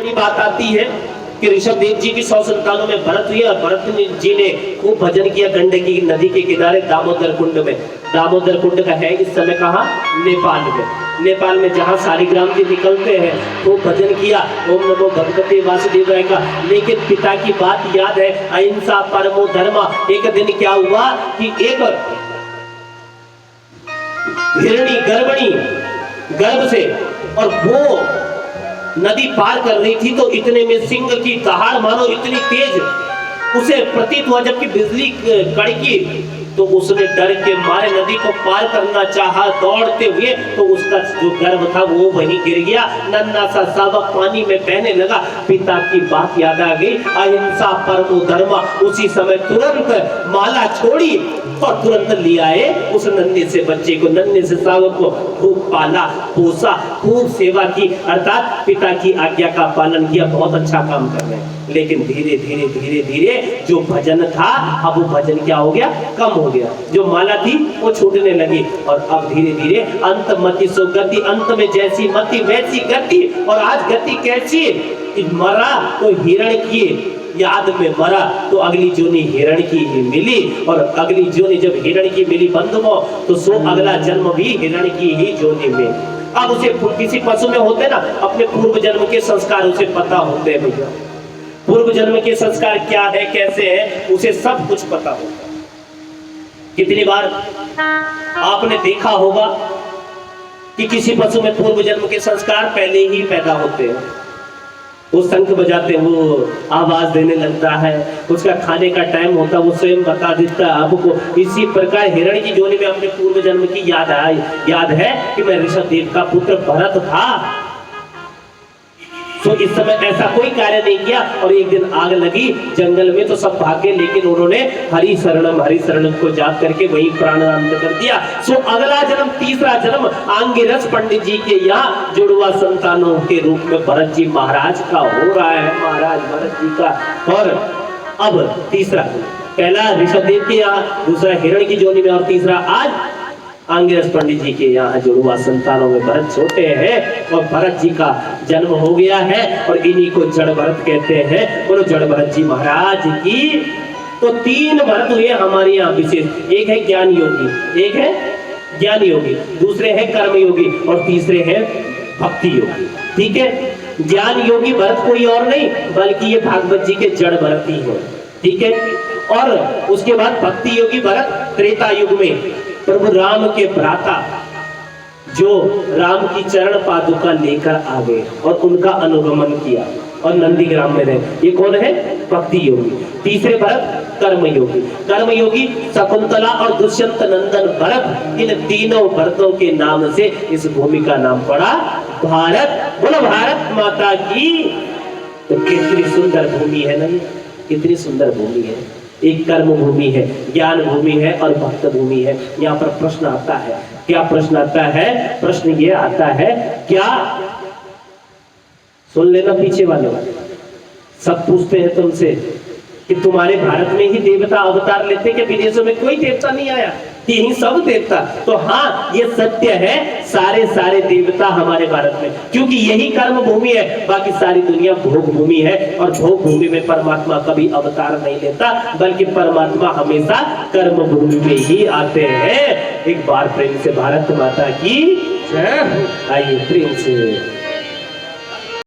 बड़ी बात आती है कि ऋषभदेव जी की 100 संतानों में भरत हुए और भरत जी ने खूब भजन किया गंडकी नदी के किनारे दामोदर कुंड में। दामोदर कुंड का है इस समय कहाँ? नेपाल में। नेपाल में जहाँ शालिग्राम जी निकलते हैं खूब भजन किया ओम नमो भगवते वासुदेवाय का। लेकिन पिता की बात याद है, अहिंसा परमो धर्म। एक दिन क्या हुआ कि एक हिरणी गर्भणी गर्भ से और वो नदी पार कर रही थी तो इतने में सिंह की दहाड़ मानो इतनी तेज उसे प्रतीत हुआ, जबकि बिजली कड़की तो उसने डर के मारे नदी को पार करना चाहा दौड़ते हुए, तो उसका जो गर्भ था वो वहीं गिर गया, नन्हा सा सावक पानी में बहने लगा। पिता की बात याद आ गई, अहिंसा परमो धर्म। उसी समय तुरंत माला छोड़ी और तुरंत ले आए उस नन्हे से बच्चे को, नन्हे से सावक को खूब पाला पोसा, खूब सेवा की, अर्थात पिता की आज्ञा का पालन किया। बहुत अच्छा काम कर रहे हैं। लेकिन धीरे धीरे धीरे धीरे जो भजन था अब वो भजन क्या हो गया? कम हो गया। जो माला थी वो छूटने लगी और अब धीरे धीरे अंत मति सो गति, अंत में जैसी मति वैसी गति। और आज गति कैसी? मरा तो हिरण की याद में मरा तो अगली जोनी हिरण की ही मिली, और अगली जोनी जब हिरण की मिली बंधुओं तो सो अगला जन्म भी हिरण की ही जोनी में। अब उसे किसी पशु में होते ना अपने पूर्व जन्म के संस्कार उसे पता होते हैं भैया, पूर्व जन्म के संस्कार क्या है कैसे है उसे सब कुछ पता होता है। कितनी बार आपने देखा होगा कि किसी पशु में पूर्व जन्म के संस्कार पहले ही पैदा होते हैं। वो शंख बजाते हैं, वो आवाज देने लगता है, उसका खाने का टाइम होता है वो स्वयं बता देता है आपको। इसी प्रकार हिरण की जोनी में अपने पूर्व जन्म की याद है कि मैं ऋषभदेव का पुत्र भरत था, तो इस समय ऐसा कोई कार्य नहीं किया। और एक दिन आग लगी जंगल में तो सब भागे, लेकिन उन्होंने हरि शरणम को जाप करके वही प्राणांत कर दिया। सो अगला जन्म, तीसरा जन्म अंगिरस पंडित जी के यहाँ जुड़वा संतानों के रूप में भरत जी महाराज का हो रहा है, महाराज भरत जी का। और अब तीसरा, पहला ऋषभदेव के यहाँ, दूसरा हिरण की जोनी में, और तीसरा आज अंगिरस पंडित जी के यहाँ जुड़वा संतानों में भरत छोटे हैं और भरत जी का जन्म हो गया है और इन्हीं को जड़ भरत कहते हैं। बोलो जड़ भरत जी महाराज की। तो 3 भरत हुए हमारे यहाँ विशेष, एक है ज्ञान योगी, एक है ज्ञान योगी, दूसरे हैं कर्म योगी और तीसरे हैं भक्ति योगी। ठीक है, ज्ञान योगी भरत कोई और नहीं बल्कि ये भागवत जी के जड़ भरत ही है। ठीक है, और उसके बाद भक्ति योगी भरत त्रेता युग में प्रभु राम के भ्राता जो राम की चरण पादुका लेकर आ गए और उनका अनुगमन किया और नंदीग्राम में रहे। ये कौन है? भक्ति योगी। तीसरे भरत कर्म योगी। कर्म योगी शकुंतला और दुष्यंत नंदन भरत, इन तीनों भरतों के नाम से इस भूमि का नाम पड़ा भारत। बोलो भारत माता की। तो कितनी सुंदर भूमि है ना, ये कितनी सुंदर भूमि है। एक कर्म भूमि है, ज्ञान भूमि है और भक्त भूमि है। यहाँ पर प्रश्न आता है, क्या प्रश्न आता है? प्रश्न ये आता है, क्या सुन लेना पीछे वाले सब पूछते हैं तुमसे कि तुम्हारे भारत में ही देवता अवतार लेते कि विदेशों में कोई देवता नहीं आया, यही सब देवता? तो हाँ, ये सत्य है, सारे देवता हमारे भारत में, क्योंकि यही कर्म भूमि है। बाकी सारी दुनिया भोग भूमि है और भोग भूमि में परमात्मा कभी अवतार नहीं लेता, बल्कि परमात्मा हमेशा कर्म भूमि में ही आते हैं। एक बार प्रेम से भारत माता की जय। आइए प्रेम से